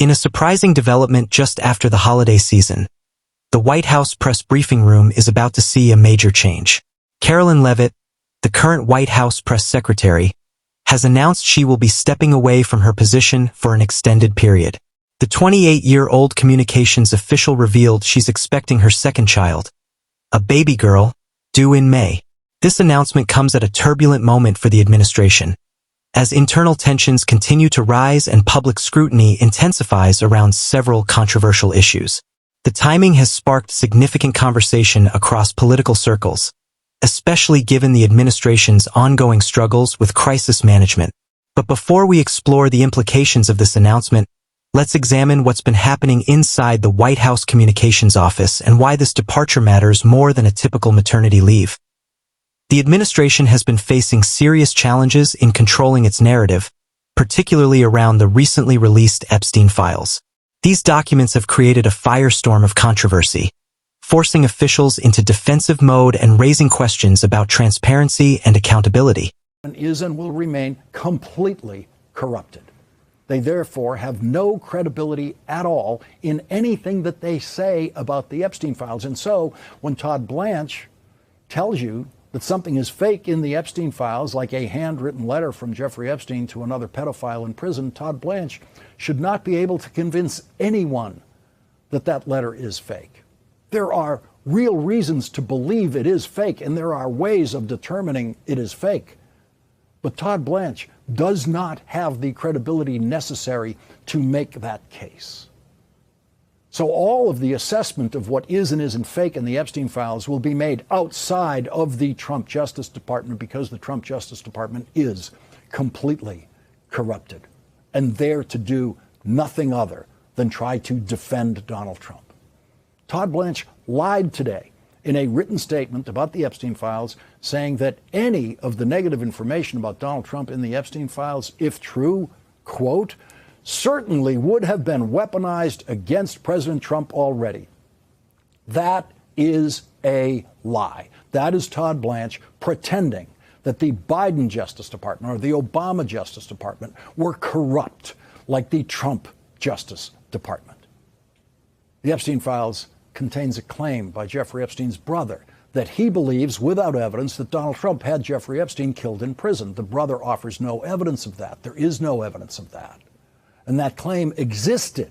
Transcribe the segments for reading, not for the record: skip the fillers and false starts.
In a surprising development just after the holiday season, the White House press briefing room is about to see a major change. Carolyn Leavitt, the current White House press secretary, has announced she will be stepping away from her position for an extended period. The 28-year-old communications official revealed she's expecting her second child, a baby girl, due in May. This announcement comes at a turbulent moment for the administration, as internal tensions continue to rise and public scrutiny intensifies around several controversial issues. The timing has sparked significant conversation across political circles, especially given the administration's ongoing struggles with crisis management. But before we explore the implications of this announcement, let's examine what's been happening inside the White House Communications Office and why this departure matters more than a typical maternity leave. The administration has been facing serious challenges in controlling its narrative, particularly around the recently released Epstein files. These documents have created a firestorm of controversy, forcing officials into defensive mode and raising questions about transparency and accountability. Is and will remain completely corrupted. They therefore have no credibility at all in anything that they say about the Epstein files. And so when Todd Blanche tells you that something is fake in the Epstein files, like a handwritten letter from Jeffrey Epstein to another pedophile in prison, Todd Blanche should not be able to convince anyone that that letter is fake. There are real reasons to believe it is fake, and there are ways of determining it is fake. But Todd Blanche does not have the credibility necessary to make that case. So all of the assessment of what is and isn't fake in the Epstein files will be made outside of the Trump Justice Department, because the Trump Justice Department is completely corrupted and there to do nothing other than try to defend Donald Trump. Todd Blanche lied today in a written statement about the Epstein files, saying that any of the negative information about Donald Trump in the Epstein files, if true, quote, certainly would have been weaponized against President Trump already. That is a lie. That is Todd Blanche pretending that the Biden Justice Department or the Obama Justice Department were corrupt like the Trump Justice Department. The Epstein files contains a claim by Jeffrey Epstein's brother that he believes, without evidence, that Donald Trump had Jeffrey Epstein killed in prison. The brother offers no evidence of that. There is no evidence of that. And that claim existed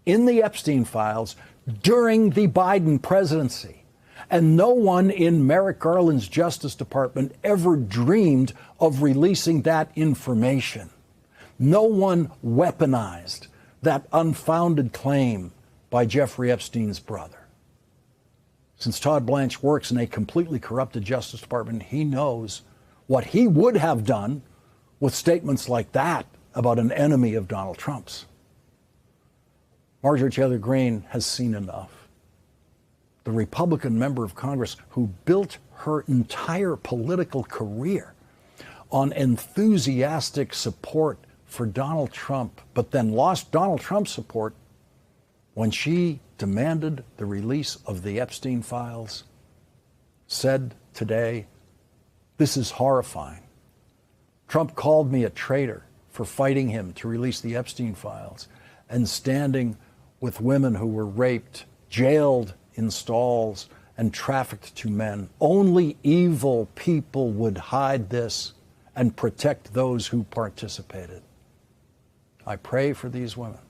in the Epstein files during the Biden presidency. And no one in Merrick Garland's Justice Department ever dreamed of releasing that information. No one weaponized that unfounded claim by Jeffrey Epstein's brother. Since Todd Blanche works in a completely corrupted Justice Department, he knows what he would have done with statements like that about an enemy of Donald Trump's. Marjorie Taylor Greene has seen enough. The Republican member of Congress who built her entire political career on enthusiastic support for Donald Trump, but then lost Donald Trump's support when she demanded the release of the Epstein files, said today, "This is horrifying. Trump called me a traitor for fighting him to release the Epstein files and standing with women who were raped, jailed in stalls, and trafficked to men. Only evil people would hide this and protect those who participated. I pray for these women."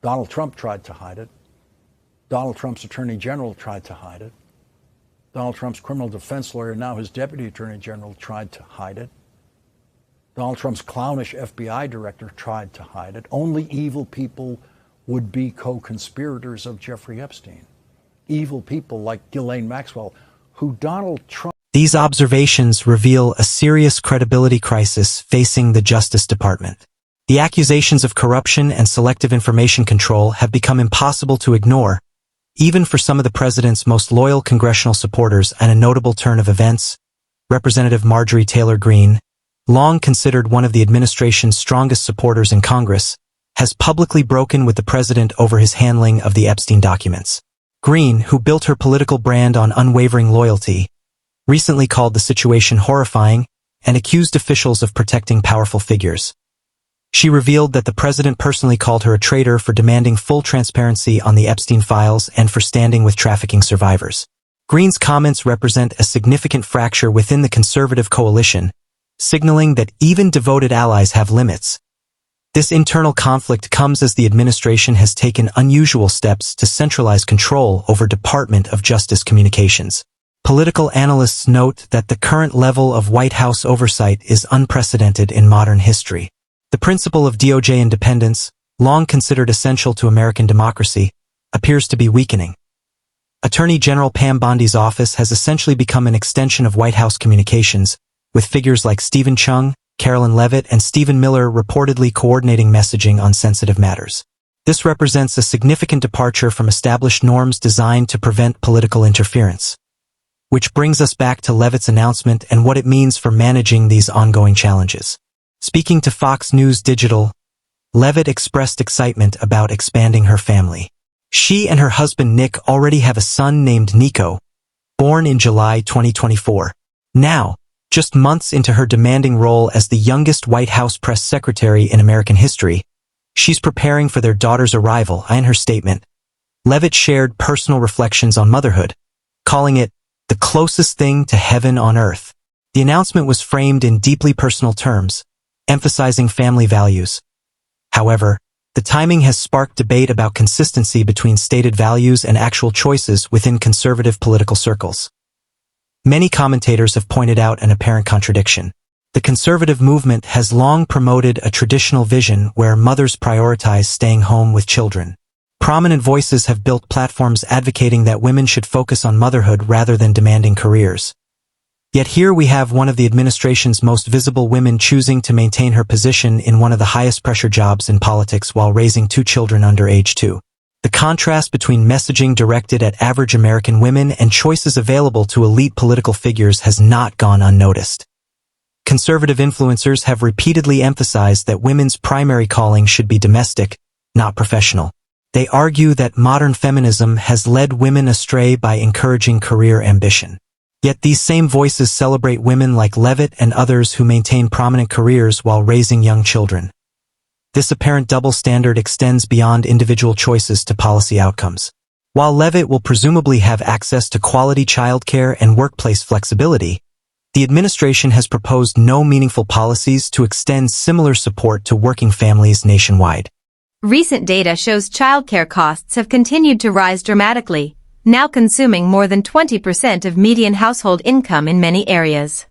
Donald Trump tried to hide it. Donald Trump's attorney general tried to hide it. Donald Trump's criminal defense lawyer, now his deputy attorney general, tried to hide it. Donald Trump's clownish FBI director tried to hide it. Only evil people would be co-conspirators of Jeffrey Epstein. Evil people like Ghislaine Maxwell, who Donald Trump... These observations reveal a serious credibility crisis facing the Justice Department. The accusations of corruption and selective information control have become impossible to ignore, even for some of the president's most loyal congressional supporters. And a notable turn of events, Representative Marjorie Taylor Greene, long considered one of the administration's strongest supporters in Congress, has publicly broken with the president over his handling of the Epstein documents. Greene, who built her political brand on unwavering loyalty, recently called the situation horrifying and accused officials of protecting powerful figures. She revealed that the president personally called her a traitor for demanding full transparency on the Epstein files and for standing with trafficking survivors. Greene's comments represent a significant fracture within the conservative coalition, signaling that even devoted allies have limits. This internal conflict comes as the administration has taken unusual steps to centralize control over Department of Justice communications. Political analysts note that the current level of White House oversight is unprecedented in modern history. The principle of DOJ independence, long considered essential to American democracy, appears to be weakening. Attorney General Pam Bondi's office has essentially become an extension of White House communications, with figures like Stephen Chung, Carolyn Leavitt, and Stephen Miller reportedly coordinating messaging on sensitive matters. This represents a significant departure from established norms designed to prevent political interference. Which brings us back to Leavitt's announcement and what it means for managing these ongoing challenges. Speaking to Fox News Digital, Leavitt expressed excitement about expanding her family. She and her husband Nick already have a son named Nico, born in July 2024. Now, just months into her demanding role as the youngest White House press secretary in American history, she's preparing for their daughter's arrival. In her statement, Leavitt shared personal reflections on motherhood, calling it the closest thing to heaven on earth. The announcement was framed in deeply personal terms, emphasizing family values. However, the timing has sparked debate about consistency between stated values and actual choices within conservative political circles. Many commentators have pointed out an apparent contradiction. The conservative movement has long promoted a traditional vision where mothers prioritize staying home with children. Prominent voices have built platforms advocating that women should focus on motherhood rather than demanding careers. Yet here we have one of the administration's most visible women choosing to maintain her position in one of the highest pressure jobs in politics while raising 2 children under age 2. The contrast between messaging directed at average American women and choices available to elite political figures has not gone unnoticed. Conservative influencers have repeatedly emphasized that women's primary calling should be domestic, not professional. They argue that modern feminism has led women astray by encouraging career ambition. Yet these same voices celebrate women like Leavitt and others who maintain prominent careers while raising young children. This apparent double standard extends beyond individual choices to policy outcomes. While Leavitt will presumably have access to quality childcare and workplace flexibility, the administration has proposed no meaningful policies to extend similar support to working families nationwide. Recent data shows childcare costs have continued to rise dramatically, now consuming more than 20% of median household income in many areas.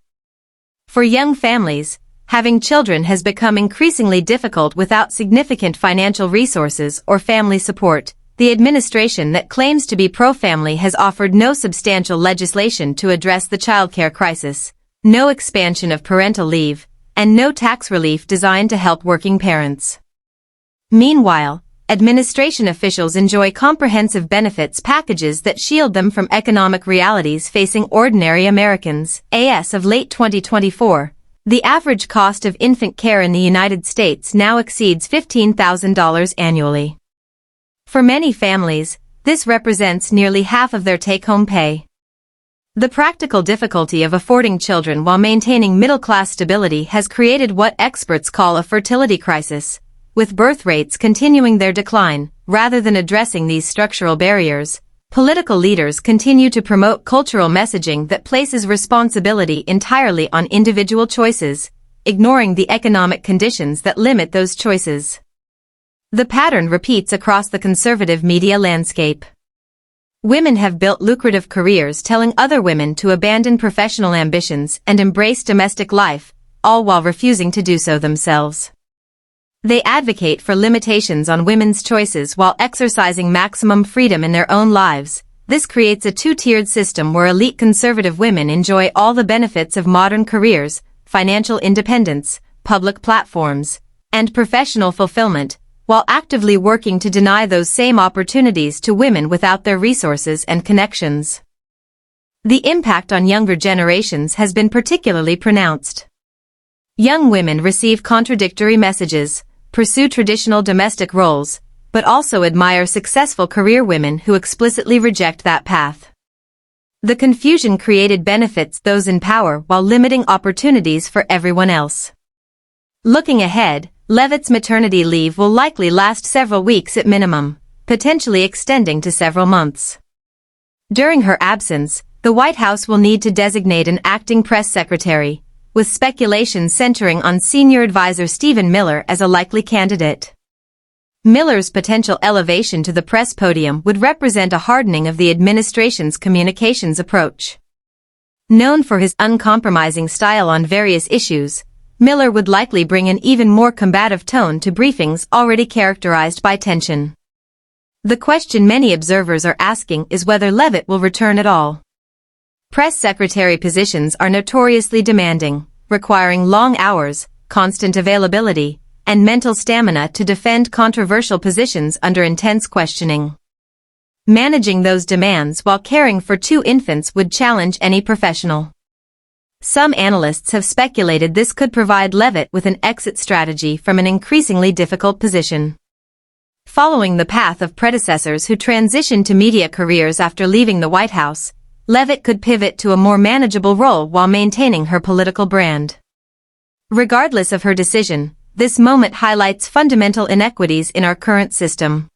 For young families, having children has become increasingly difficult without significant financial resources or family support. The administration that claims to be pro-family has offered no substantial legislation to address the childcare crisis, no expansion of parental leave, and no tax relief designed to help working parents. Meanwhile, administration officials enjoy comprehensive benefits packages that shield them from economic realities facing ordinary Americans. As of late 2024, the average cost of infant care in the United States now exceeds $15,000 annually. For many families, this represents nearly half of their take-home pay. The practical difficulty of affording children while maintaining middle-class stability has created what experts call a fertility crisis, with birth rates continuing their decline. Rather than addressing these structural barriers, political leaders continue to promote cultural messaging that places responsibility entirely on individual choices, ignoring the economic conditions that limit those choices. The pattern repeats across the conservative media landscape. Women have built lucrative careers telling other women to abandon professional ambitions and embrace domestic life, all while refusing to do so themselves. They advocate for limitations on women's choices while exercising maximum freedom in their own lives. This creates a two-tiered system where elite conservative women enjoy all the benefits of modern careers, financial independence, public platforms, and professional fulfillment, while actively working to deny those same opportunities to women without their resources and connections. The impact on younger generations has been particularly pronounced. Young women receive contradictory messages, pursue traditional domestic roles, but also admire successful career women who explicitly reject that path. The confusion created benefits those in power while limiting opportunities for everyone else. Looking ahead, Leavitt's maternity leave will likely last several weeks at minimum, potentially extending to several months. During her absence, the White House will need to designate an acting press secretary, with speculation centering on senior advisor Stephen Miller as a likely candidate. Miller's potential elevation to the press podium would represent a hardening of the administration's communications approach. Known for his uncompromising style on various issues, Miller would likely bring an even more combative tone to briefings already characterized by tension. The question many observers are asking is whether Leavitt will return at all. Press secretary positions are notoriously demanding, requiring long hours, constant availability, and mental stamina to defend controversial positions under intense questioning. Managing those demands while caring for 2 infants would challenge any professional. Some analysts have speculated this could provide Leavitt with an exit strategy from an increasingly difficult position. Following the path of predecessors who transitioned to media careers after leaving the White House, Leavitt could pivot to a more manageable role while maintaining her political brand. Regardless of her decision, this moment highlights fundamental inequities in our current system.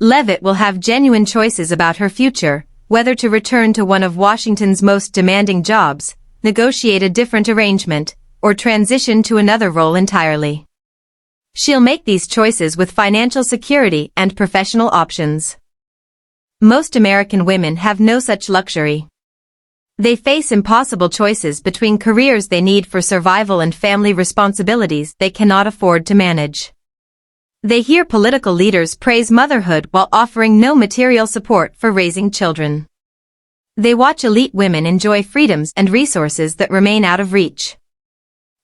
Leavitt will have genuine choices about her future, whether to return to one of Washington's most demanding jobs, negotiate a different arrangement, or transition to another role entirely. She'll make these choices with financial security and professional options. Most American women have no such luxury. They face impossible choices between careers they need for survival and family responsibilities they cannot afford to manage. They hear political leaders praise motherhood while offering no material support for raising children. They watch elite women enjoy freedoms and resources that remain out of reach.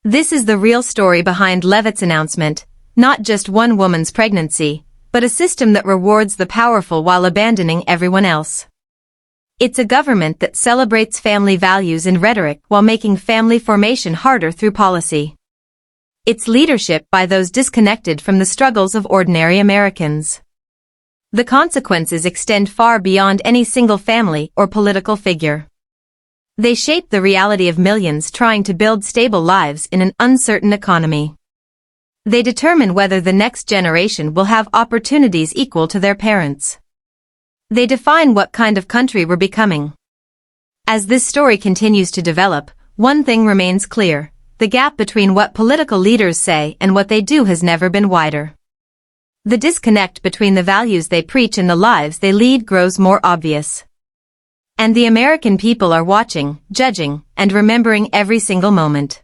This is the real story behind Leavitt's announcement, not just one woman's pregnancy, but a system that rewards the powerful while abandoning everyone else. It's a government that celebrates family values in rhetoric while making family formation harder through policy. It's leadership by those disconnected from the struggles of ordinary Americans. The consequences extend far beyond any single family or political figure. They shape the reality of millions trying to build stable lives in an uncertain economy. They determine whether the next generation will have opportunities equal to their parents. They define what kind of country we're becoming. As this story continues to develop, one thing remains clear: the gap between what political leaders say and what they do has never been wider. The disconnect between the values they preach and the lives they lead grows more obvious. And the American people are watching, judging, and remembering every single moment.